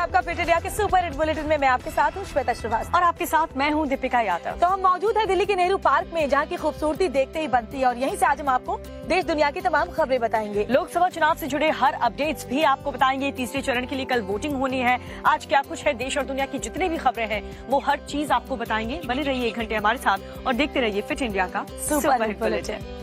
आपका fit India के super hit bulletin में मैं आपके साथ हूँ श्वेता श्रीवास्तव और आपके साथ मैं हूँ दीपिका यादव। तो हम मौजूद हैं दिल्ली के नेहरू पार्क में, जहाँ की खूबसूरती देखते ही बनती है और यहीं से आज हम आपको देश दुनिया की तमाम खबरें बताएंगे। लोकसभा चुनाव से जुड़े हर अपडेट्स भी आपको बताएंगे। तीसरे चरण के लिए कल वोटिंग होनी है। आज क्या कुछ है देश और दुनिया की जितनी भी खबरें हैं वो हर चीज आपको बताएंगे। बने रहिए 1 घंटे हमारे साथ और देखते रहिए फिट इंडिया का सुपर हिट बुलेटिन।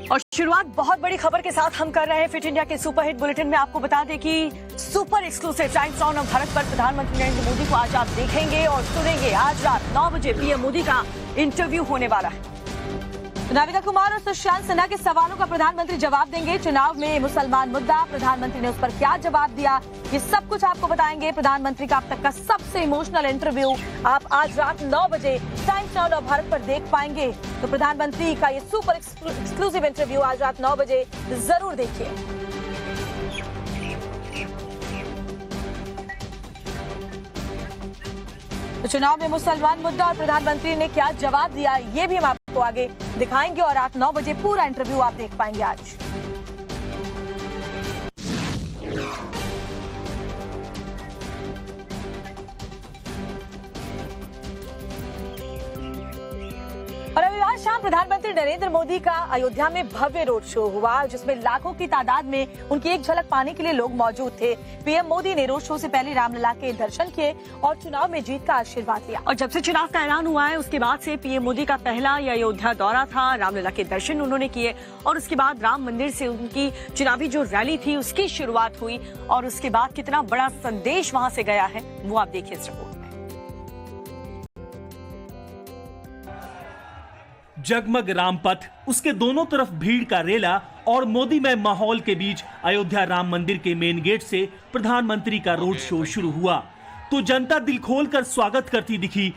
और शुरुआत बहुत बड़ी खबर के साथ हम कर रहे हैं फिट इंडिया के सुपर हिट बुलेटिन में। आपको बता दें कि super exclusive times on off Bharat पर प्रधानमंत्री नरेंद्र मोदी को आज आप देखेंगे और सुनेंगे। आज रात 9 बजे पीएम मोदी का इंटरव्यू होने वाला है। राधिका कुमार और सुशांत सिन्हा के सवालों का प्रधानमंत्री जवाब देंगे। चुनाव में मुसलमान मुद्दा, प्रधानमंत्री ने उस पर क्या जवाब दिया, ये सब कुछ आपको बताएंगे। प्रधानमंत्री का अब तक का सबसे इमोशनल इंटरव्यू आप आज रात 9 बजे टाइम्स ऑन ऑफ भारत पर देख पाएंगे। तो प्रधानमंत्री का ये सुपर एक्सक्लूसिव इंटरव्यू आज रात 9 बजे जरूर देखिए। तो चुनाव में मुसलमान मुद्दा और प्रधानमंत्री ने क्या जवाब दिया, ये भी हम आपको आगे दिखाएंगे और रात 9 बजे पूरा इंटरव्यू आप देख पाएंगे आज। और रविवार शाम प्रधानमंत्री नरेंद्र मोदी का अयोध्या में भव्य रोड शो हुआ, जिसमें लाखों की तादाद में उनकी एक झलक पाने के लिए लोग मौजूद थे। पीएम मोदी ने रोड शो से पहले रामलला के दर्शन किए और चुनाव में जीत का आशीर्वाद लिया। और जब से चुनाव का ऐलान हुआ है उसके बाद से पीएम मोदी का पहला ये अयोध्या दौरा था। रामलला के दर्शन उन्होंने किए और उसके बाद राम मंदिर से उनकी चुनावी जो रैली थी उसकी शुरुआत हुई। और उसके बाद कितना बड़ा संदेश वहां से गया है वो आप देखिए इस रिपोर्ट में। जगमग रामपथ, उसके दोनों तरफ भीड़ का रेला और मोदीमय माहौल के बीच अयोध्या राम मंदिर के मेन गेट से प्रधानमंत्री का रोड शो शुरू हुआ तो जनता दिल खोलकर स्वागत करती दिखी।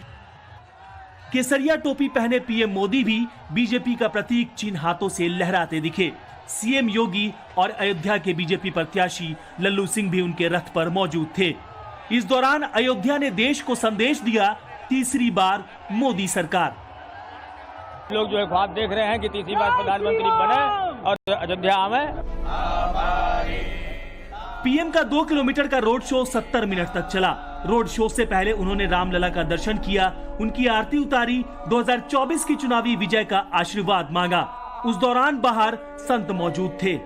केसरिया टोपी पहने पीएम मोदी भी बीजेपी का प्रतीक चिन्ह हाथों से लहराते दिखे। सीएम योगी और अयोध्या के बीजेपी प्रत्याशी लल्लू सिंह भी उनके रथ पर मौजूद थे। इस दौरान अयोध्या ने देश को संदेश दिया, तीसरी बार मोदी सरकार। लोग जो है ख्वाब देख रहे हैं कि तीसरी बार प्रधानमंत्री बने और अयोध्या आवे। पीएम का 2 किलोमीटर का रोड शो 70 मिनट तक चला। रोड शो से पहले उन्होंने रामलला का दर्शन किया, उनकी आरती उतारी, 2024 की चुनावी विजय का आशीर्वाद मांगा। उस दौरान बाहर संत मौजूद थे।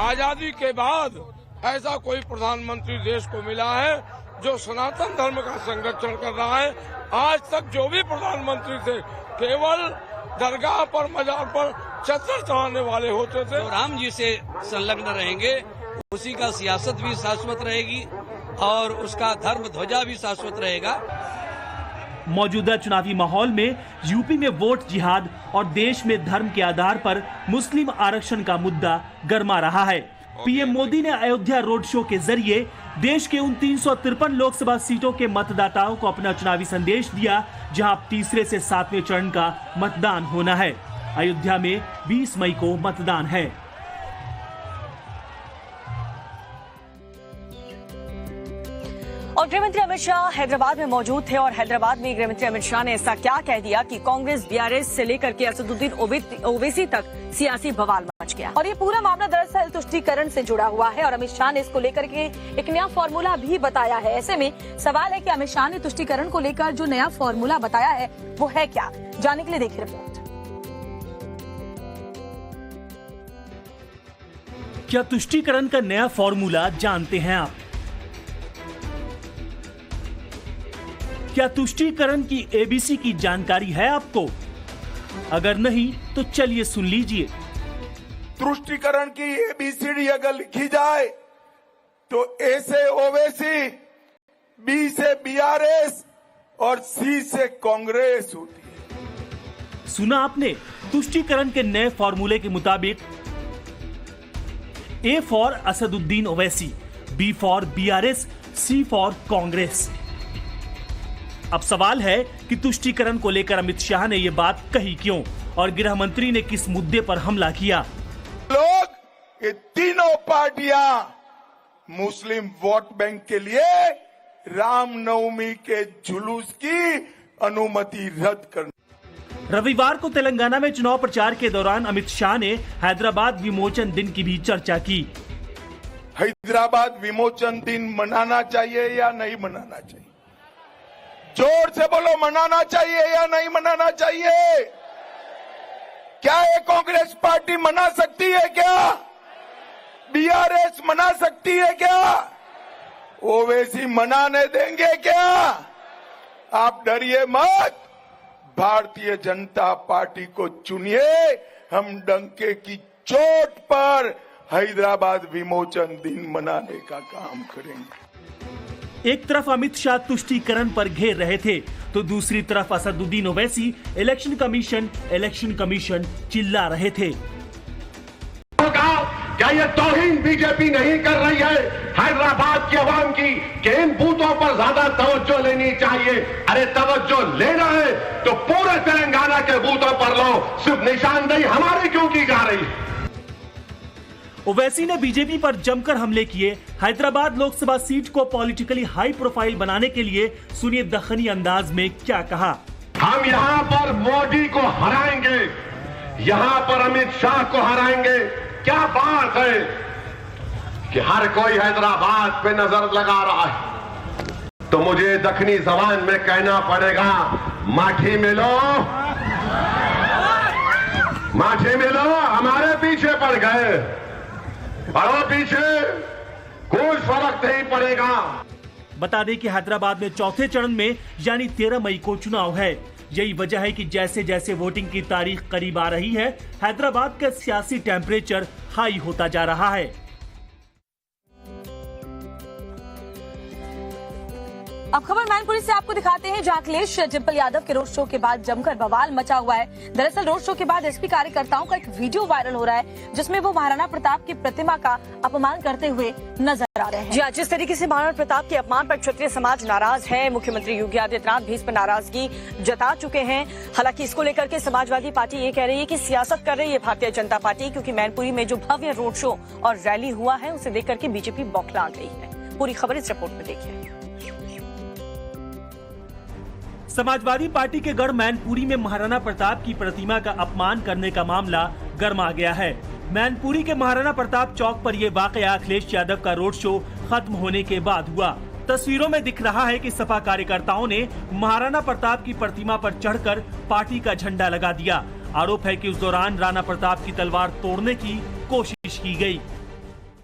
आजादी के बाद ऐसा कोई प्रधानमंत्री देश को मिला है जो सनातन धर्म का संरक्षण कर रहा है। आज तक जो भी प्रधानमंत्री थे केवल दरगाह पर, मजार पर चद्दर चढ़ाने वाले होते थे। तो राम जी से संलग्न रहेंगे, उसी का सियासत भी शाश्वत रहेगी और उसका धर्म ध्वजा भी शाश्वत रहेगा। मौजूदा चुनावी माहौल में यूपी में वोट जिहाद और देश में धर्म के आधार पर मुस्लिम आरक्षण का मुद्दा गर्मा रहा है। पीएम मोदी ने अयोध्या रोड शो के जरिए देश के उन 353 लोकसभा सीटों के मतदाताओं को अपना चुनावी संदेश दिया, जहां अब तीसरे से 7वें चरण का मतदान होना है। अयोध्या में 20 मई को मतदान है। और गृहमंत्री अमित शाह हैदराबाद में मौजूद थे और हैदराबाद में गृहमंत्री अमित शाह ने ऐसा क्या कह दिया कि कांग्रेस, बीआरएस से लेकर के असदुद्दीन ओवैसी तक सियासी बवाल मच गया। और ये पूरा मामला दरअसल तुष्टीकरण से जुड़ा हुआ है और अमित शाह ने इसको लेकर के एक नया फॉर्मूला भी बताया है। ऐसे में सवाल है कि अमित शाह ने तुष्टीकरण को लेकर जो नया फॉर्मूला बताया है वो है क्या, जानने के लिए देखिए रिपोर्ट। क्या तुष्टीकरण का नया फॉर्मूला जानते हैं आप? क्या तुष्टीकरण की एबीसी की जानकारी है आपको? अगर नहीं तो चलिए सुन लीजिए। तुष्टीकरण की एबीसीडी अगर लिखी जाए तो ए से ओवैसी, बी से बीआरएस और सी से कांग्रेस होती है। सुना आपने? तुष्टीकरण के नए फॉर्मूले के मुताबिक A for Asaduddin Owaisi, B for BRS, C for Congress. अब सवाल है कि तुष्टीकरण को लेकर अमित शाह ने ये बात कही क्यों और गृह मंत्री ने किस मुद्दे पर हमला किया? लोग ये तीनों पार्टियां मुस्लिम वोट बैंक के लिए रामनवमी के जुलूस की अनुमति रद्द करना। रविवार को तेलंगाना में चुनाव प्रचार के दौरान अमित शाह ने हैदराबाद विमोचन दिन की भी चर्चा की। हैदराबाद विमोचन दिन मनाना चाहिए या नहीं मनाना चाहिए? जोर से बोलो, मनाना चाहिए या नहीं मनाना चाहिए? क्या ये कांग्रेस पार्टी मना सकती है क्या? बीआरएस मना सकती है क्या? ओवैसी मनाने देंगे क्या? आप डरिए मत, भारतीय जनता पार्टी को चुनिए, हम डंके की चोट पर हैदराबाद विमोचन दिन मनाने का काम करेंगे। एक तरफ अमित शाह तुष्टीकरण पर घेर रहे थे तो दूसरी तरफ असदुद्दीन ओवैसी इलेक्शन कमीशन चिल्ला रहे थे। क्या ये तौहीन बीजेपी नहीं कर रही है हैदराबाद के अवाम की कि इन बूथों पर ज्यादा तवज्जो लेनी चाहिए? अरे तवज्जो लेना है तो पूरे तेलंगाना के बूथों पर लो, सिर्फ निशानदेही हमारी क्यों की जा रही है? ओवैसी ने बीजेपी पर जमकर हमले किए। हैदराबाद लोकसभा सीट को पॉलिटिकली हाई प्रोफाइल बनाने के लिए सुनिए दखनी अंदाज में क्या कहा। हम यहां पर मोदी को हराएंगे, यहां पर अमित शाह को हराएंगे। क्या बात है कि हर कोई हैदराबाद पे नजर लगा रहा है, तो मुझे दखनी जबान में कहना पड़ेगा, माठी मिलो, माठी मिलो, हमारे पीछे पड़ गए, पड़ो पीछे, कोई फर्क नहीं पड़ेगा। बता दें कि हैदराबाद में चौथे चरण में यानी 13 मई को चुनाव है। यही वजह है कि जैसे जैसे वोटिंग की तारीख करीब आ रही है, हैदराबाद का सियासी टेम्परेचर हाई होता जा रहा है। अब खबर मैनपुरी से आपको दिखाते हैं, जहां अखिलेश डिंपल यादव के रोड शो के बाद जमकर बवाल मचा हुआ है। दरअसल रोड शो के बाद एसपी कार्यकर्ताओं का एक वीडियो वायरल हो रहा है, जिसमें वो महाराणा प्रताप की प्रतिमा का अपमान करते हुए नजर आ रहे हैं। जी हाँ, जिस तरीके से महाराणा प्रताप के अपमान पर क्षत्रिय समाज नाराज है, मुख्यमंत्री योगी आदित्यनाथ भी इस पर नाराजगी जता चुके हैं। हालांकि इसको लेकर के समाजवादी पार्टी ये कह रही है कि सियासत कर रही है भारतीय जनता पार्टी, क्योंकि मैनपुरी में जो भव्य रोड शो और रैली हुआ है उसे देख करके बीजेपी बौखला गई है। पूरी खबर इस रिपोर्ट में देखिए। समाजवादी पार्टी के गढ़ मैनपुरी में महाराणा प्रताप की प्रतिमा का अपमान करने का मामला गर्मा गया है। मैनपुरी के महाराणा प्रताप चौक पर यह वाकया अखिलेश यादव का रोड शो खत्म होने के बाद हुआ। तस्वीरों में दिख रहा है कि सपा कार्यकर्ताओं ने महाराणा प्रताप की प्रतिमा पर चढ़कर पार्टी का झंडा लगा दिया। आरोप है कि उस दौरान राणा प्रताप की तलवार तोड़ने की कोशिश की गई।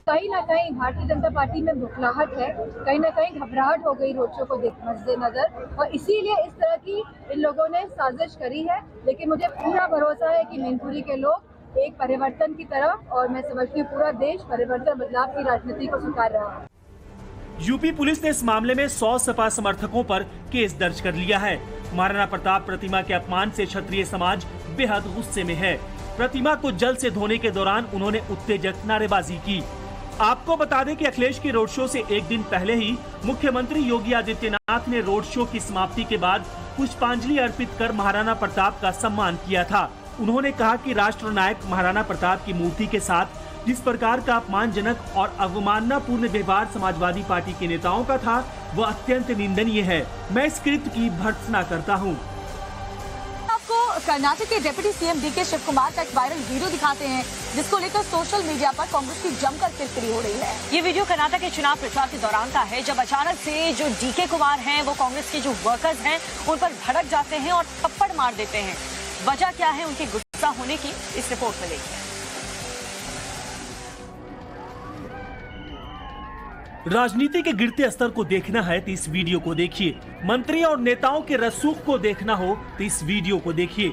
कहीं ना कहीं भारतीय जनता पार्टी में बुखलाहट है, कहीं ना कहीं घबराहट हो गई रोड शो को मद्देनजर, और इसीलिए इस तरह की इन लोगों ने साजिश करी है। लेकिन मुझे पूरा भरोसा है कि मैनपुरी के लोग एक परिवर्तन की तरफ, और मैं समझती हूँ पूरा देश परिवर्तन बदलाव की राजनीति को स्वीकार रहा है। यूपी पुलिस ने इस मामले में 100 सपा समर्थकों पर केस दर्ज कर लिया है। महाराणा प्रताप प्रतिमा के अपमान से क्षत्रिय समाज बेहद गुस्से में है। प्रतिमा को जल से धोने के दौरान उन्होंने उत्तेजक नारेबाजी की। आपको बता दें कि अखिलेश के रोड शो से एक दिन पहले ही मुख्यमंत्री योगी आदित्यनाथ ने रोड शो की समाप्ति के बाद पुष्पांजलि अर्पित कर महाराणा प्रताप का सम्मान किया था। उन्होंने कहा कि राष्ट्र नायक महाराणा प्रताप की मूर्ति के साथ जिस प्रकार का अपमानजनक और अवमाननापूर्ण व्यवहार समाजवादी पार्टी के नेताओं का था, वह अत्यंत निंदनीय है। मैं इस कृत्य की भर्त्सना करता हूँ। कर्नाटक के deputy CM DK Shiv Kumar का एक वायरल वीडियो दिखाते हैं, जिसको लेकर सोशल मीडिया पर कांग्रेस की जमकर किरकिरी हो रही है। ये वीडियो कर्नाटक के चुनाव प्रचार के दौरान का है, जब अचानक से जो डीके कुमार हैं वो कांग्रेस के जो वर्कर्स हैं उन पर भड़क जाते हैं और थप्पड़ मार देते हैं। वजह क्या है उनके गुस्सा होने की, इस रिपोर्ट में देखिए। राजनीति के गिरते स्तर को देखना है तो इस वीडियो को देखिए। मंत्री और नेताओं के रसूख को देखना हो तो इस वीडियो को देखिए।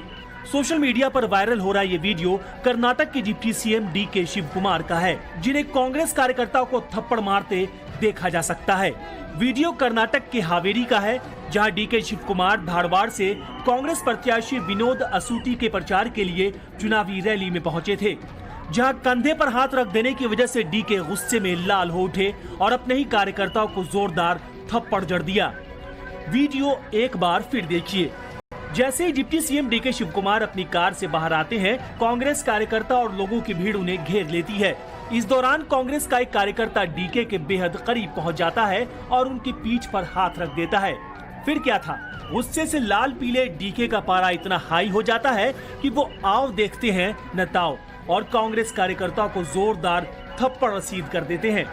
सोशल मीडिया पर वायरल हो रहा ये वीडियो कर्नाटक के deputy CM DK Shiv Kumar का है, जिन्हें कांग्रेस कार्यकर्ताओं को थप्पड़ मारते देखा जा सकता है। वीडियो कर्नाटक के हावेरी का है, जहां डीके शिव कुमार धारवाड़ से कांग्रेस प्रत्याशी विनोद असूटी के प्रचार के लिए चुनावी रैली में पहुंचे थे, जहां कंधे पर हाथ रख देने की वजह से डीके गुस्से में लाल हो उठे और अपने ही कार्यकर्ताओं को जोरदार थप्पड़ जड़ दिया। वीडियो एक बार फिर देखिए। जैसे ही deputy CM DK Shiv Kumar अपनी कार से बाहर आते हैं, कांग्रेस कार्यकर्ता और लोगों की भीड़ उन्हें घेर लेती है। इस दौरान कांग्रेस का एक कार्यकर्ता डीके के बेहद करीब पहुंच जाता है और उनकी पीठ पर हाथ रख देता है। फिर क्या था, गुस्से से लाल पीले डीके का पारा इतना हाई हो जाता है कि वो आओ देखते हैं न ताओ और कांग्रेस कार्यकर्ता को जोरदार थप्पड़ रसीद कर देते हैं।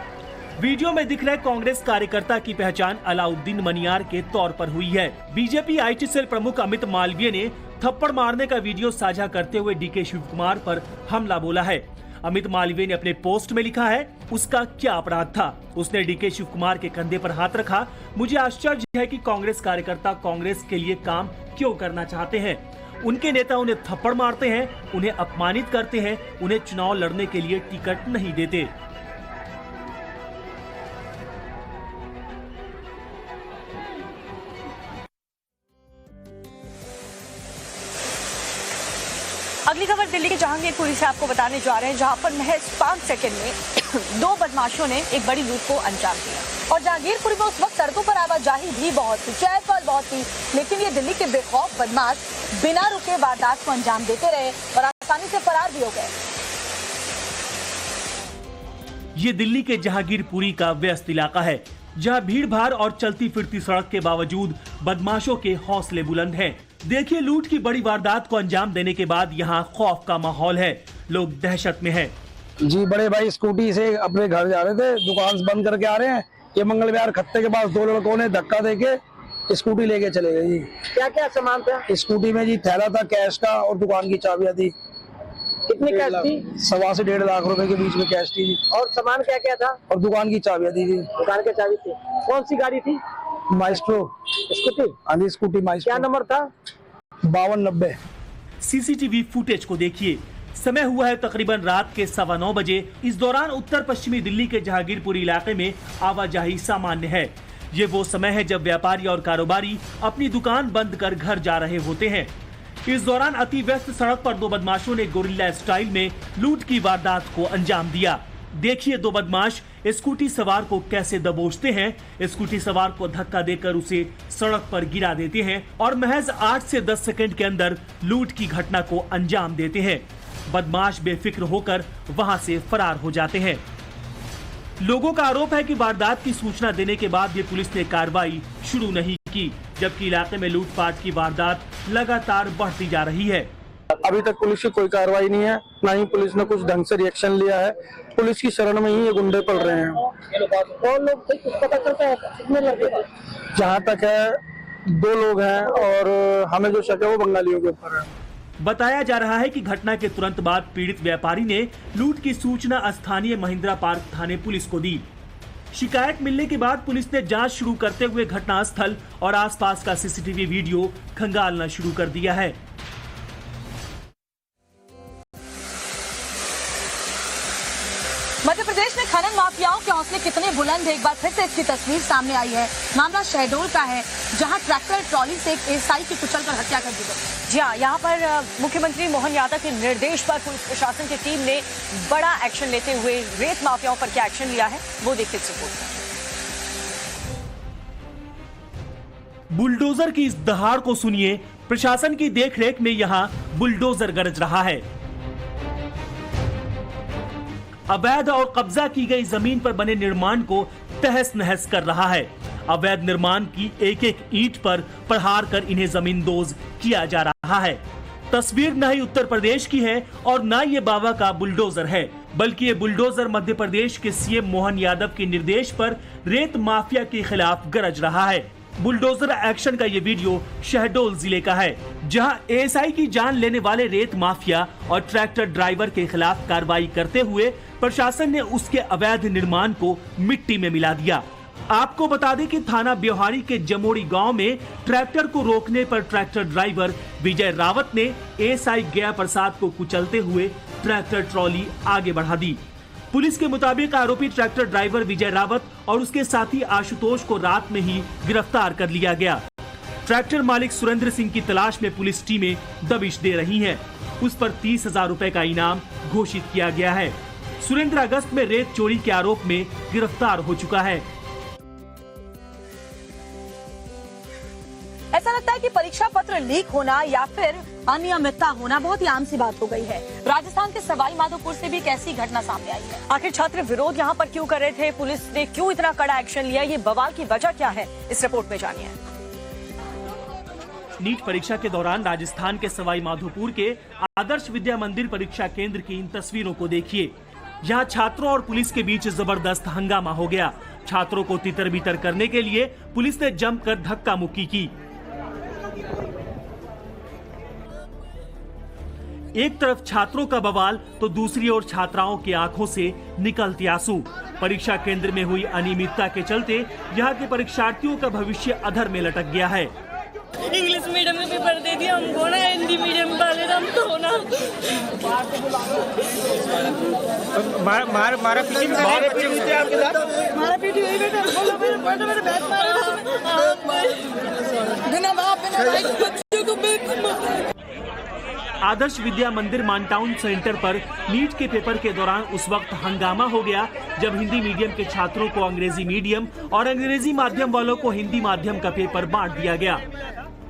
वीडियो में दिख रहे कांग्रेस कार्यकर्ता की पहचान अलाउद्दीन मनियार के तौर पर हुई है। बीजेपी आईटी सेल प्रमुख अमित मालवीय ने थप्पड़ मारने का वीडियो साझा करते हुए डीके शिव कुमार पर हमला बोला है। अमित मालवीय ने अपने पोस्ट में लिखा है, उसका क्या अपराध था, उसने डीके शिव कुमार के कंधे पर हाथ रखा। मुझे आश्चर्य है कि कांग्रेस कार्यकर्ता कांग्रेस के लिए काम क्यों करना चाहते हैं। उनके नेता उन्हें थप्पड़ मारते हैं, उन्हें अपमानित करते हैं, उन्हें चुनाव लड़ने के लिए टिकट नहीं देते। अगली खबर दिल्ली के जहांगीरपुरी से आपको बताने जा रहे हैं, जहां पर महज 5 सेकंड में 2 बदमाशों ने एक बड़ी लूट को अंजाम दिया। और जहांगीरपुरी में उस वक्त सड़कों पर आवाजाही भी बहुत थी, चहल-पहल बहुत थी, लेकिन ये दिल्ली के बेखौफ बदमाश बिना रुके वारदात को अंजाम देते रहे और आसानी से फरार भी हो गए। ये दिल्ली के जहांगीरपुरी का व्यस्त इलाका है, जहां भीड़ भाड़ और चलती फिरती सड़क के बावजूद बदमाशों के हौसले बुलंद हैं। देखिए, लूट की बड़ी वारदात को अंजाम देने के बाद यहाँ खौफ का माहौल है, लोग दहशत में हैं। जी, बड़े भाई स्कूटी से अपने घर जा रहे थे, दुकान बंद करके आ रहे हैं। ये मंगल विहार खत्ते के पास 2 लड़कों ने धक्का देके स्कूटी लेके चले गए। जी, क्या क्या सामान था स्कूटी में? जी, थैला था कैश का और दुकान की चाबियां थी। कितनी कैश थी? 1.25 से 1.5 लाख रुपए के बीच में कैश थी। और सामान क्या क्या था? और दुकान की चाबियां थी। जी, दुकान की चाबी थी। कौन सी गाड़ी थी? Maestro scooty. हाँ जी, स्कूटी माइस्ट्रो। क्या नंबर था? 5290। सीसीटीवी फुटेज को देखिए, समय हुआ है तकरीबन रात के 9:15 बजे। इस दौरान उत्तर पश्चिमी दिल्ली के जहांगीरपुरी इलाके में आवाजाही सामान्य है। ये वो समय है जब व्यापारी और कारोबारी अपनी दुकान बंद कर घर जा रहे होते हैं। इस दौरान अति व्यस्त सड़क पर 2 बदमाशों ने गोरिल्ला स्टाइल में लूट की वारदात को अंजाम दिया। देखिए 2 बदमाश स्कूटी सवार को कैसे दबोचते हैं। स्कूटी सवार को धक्का देकर उसे सड़क पर गिरा देते हैं और महज 8 से 10 सेकंड के अंदर लूट की घटना को अंजाम देते हैं। बदमाश बेफिक्र होकर वहां से फरार हो जाते हैं। लोगों का आरोप है कि वारदात की सूचना देने के बाद भी पुलिस ने कार्रवाई शुरू नहीं की, जबकि इलाके में लूटपाट की वारदात लगातार बढ़ती जा रही है। अभी तक पुलिस की कोई कार्रवाई नहीं है, ना ही पुलिस ने कुछ ढंग से रिएक्शन लिया है। पुलिस की शरण में ही ये गुंडे पल रहे हैं। कौन लोग थे, कुछ पता चलता है? कितने लड़के थे? जहाँ तक है 2 लोग हैं और हमें जो शक है वो बंगालियों के ऊपर है। बताया जा रहा है कि घटना के तुरंत बाद पीड़ित व्यापारी ने लूट की सूचना स्थानीय महिंद्रा पार्क थाने पुलिस को दी। शिकायत मिलने के बाद पुलिस ने जांच शुरू करते हुए घटनास्थल और आसपास का सीसीटीवी वीडियो खंगालना शुरू कर दिया है। मध्य प्रदेश में खनन माफियाओं के हौसले कितने बुलंद है, एक बार फिर से इसकी तस्वीर सामने आई है। मामला शहडोल का है, जहां ट्रैक्टर ट्रॉली से एक एएसआई की कुचलकर हत्या कर दी गई। जी हाँ, यहाँ पर मुख्यमंत्री मोहन यादव के निर्देश पर पुलिस प्रशासन की टीम ने बड़ा एक्शन लेते हुए रेत माफियाओं पर क्या एक्शन लिया है वो देखिए इस रिपोर्ट में। बुलडोजर की इस दहाड़ को सुनिए। प्रशासन की देखरेख में यहाँ बुलडोजर गरज रहा है। अवैध और कब्जा की गई जमीन पर बने निर्माण को तहस नहस कर रहा है। अवैध निर्माण की एक एक ईंट पर प्रहार कर इन्हें जमींदोज किया जा रहा है। तस्वीर न ही उत्तर प्रदेश की है और न ये बाबा का बुलडोजर है, बल्कि ये बुलडोजर मध्य प्रदेश के सीएम मोहन यादव के निर्देश पर रेत माफिया के खिलाफ गरज रहा है। बुलडोजर एक्शन का ये वीडियो शहडोल जिले का है, जहां एएसआई की जान लेने वाले रेत माफिया और ट्रैक्टर ड्राइवर के खिलाफ कार्रवाई करते हुए प्रशासन ने उसके अवैध निर्माण को मिट्टी में मिला दिया। आपको बता दें कि थाना ब्योहारी के जमोड़ी गांव में ट्रैक्टर को रोकने पर ट्रैक्टर ड्राइवर विजय रावत ने एएसआई गया प्रसाद को कुचलते हुए ट्रैक्टर ट्रॉली आगे बढ़ा दी। पुलिस के मुताबिक आरोपी ट्रैक्टर ड्राइवर विजय रावत और उसके साथी आशुतोष को रात में ही गिरफ्तार कर लिया गया। ट्रैक्टर मालिक सुरेंद्र सिंह की तलाश में पुलिस टीमें दबिश दे रही हैं। उस पर 30,000 रुपए का इनाम घोषित किया गया है। सुरेंद्र अगस्त में रेत चोरी के आरोप में गिरफ्तार हो चुका है। ऐसा लगता है कि परीक्षा पत्र लीक होना या फिर अनियमितता होना बहुत ही आम सी बात हो गई है। राजस्थान के सवाई माधोपुर से भी एक ऐसी घटना सामने आई है। आखिर छात्र विरोध यहाँ पर क्यों कर रहे थे, पुलिस ने क्यों इतना कड़ा एक्शन लिया, ये बवाल की वजह क्या है, इस रिपोर्ट में जानिए। नीट परीक्षा के दौरान राजस्थान के सवाई माधोपुर के आदर्श विद्या मंदिर परीक्षा केंद्र की इन तस्वीरों को देखिए। यहाँ छात्रों और पुलिस के बीच जबरदस्त हंगामा हो गया। छात्रों को तितर बितर करने के लिए पुलिस ने जमकर धक्का मुक्की की। एक तरफ छात्रों का बवाल तो दूसरी ओर छात्राओं की आंखों से निकलते आंसू। परीक्षा केंद्र में हुई अनियमितता के चलते यहाँ के परीक्षार्थियों का भविष्य अधर में लटक गया है। इंग्लिश मीडियम में पेपर दे दिया हमको ना, हिंदी मीडियम वाले हम तो ना मारा पीटी हुई बेटा, बोलो मेरे बैठ मारा बिना बाप बिना भाई बच्चों को बेवकूफ। आदर्श विद्या मंदिर मानटाउन सेंटर पर नीट के पेपर के दौरान उस वक्त हंगामा हो गया जब हिंदी मीडियम के छात्रों को अंग्रेजी मीडियम और अंग्रेजी माध्यम वालों को हिंदी माध्यम का पेपर बांट दिया गया।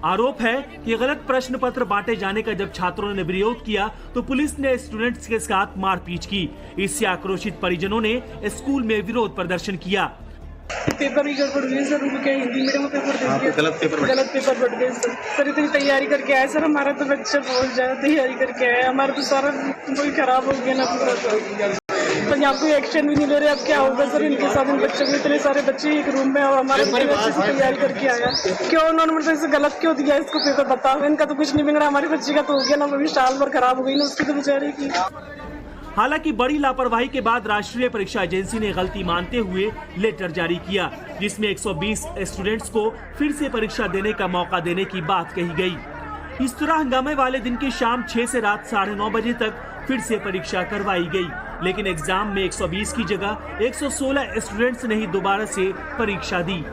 आरोप है कि गलत प्रश्न पत्र बांटे जाने का जब छात्रों ने विरोध किया तो पुलिस ने स्टूडेंट्स के साथ मारपीट की। इससे आक्रोशित परिजनों ने स्कूल में विरोध प्रदर्शन किया। पेपर ही गड़बड़ हुई सर, उनके हिंदी मीडियम में पेपर दे दिया, गलत पेपर बढ़ गए सर। इतनी तैयारी करके आए सर, हमारा तो बच्चा बहुत ज्यादा तैयारी करके आया, हमारा तो सारा कोई खराब हो गया ना पूरा। तो यहाँ कोई एक्शन भी नहीं ले रहे, अब क्या होगा सर इनके साथ? इन बच्चों को, इतने सारे बच्चे एक रूम में और हमारे बच्चे से तैयारी करके आया, क्यों उन्होंने मतलब इसे गलत क्यों दिया इसको पेपर? बताओ, इनका तो कुछ नहीं बिगड़ा, हमारे बच्चे का तो हो गया ना, वो भी साल भर खराब हो गई ना उसकी तो बेचारे की। हालांकि बड़ी लापरवाही के बाद राष्ट्रीय परीक्षा एजेंसी ने गलती मानते हुए लेटर जारी किया, जिसमें 120 स्टूडेंट्स को फिर से परीक्षा देने का मौका देने की बात कही गई। इस तरह हंगामे वाले दिन की शाम 6 से रात 9:30 बजे तक फिर से परीक्षा करवाई गई, लेकिन एग्जाम में 120 की जगह 116 स्टूडेंट्स ने ही दोबारा से परीक्षा दी।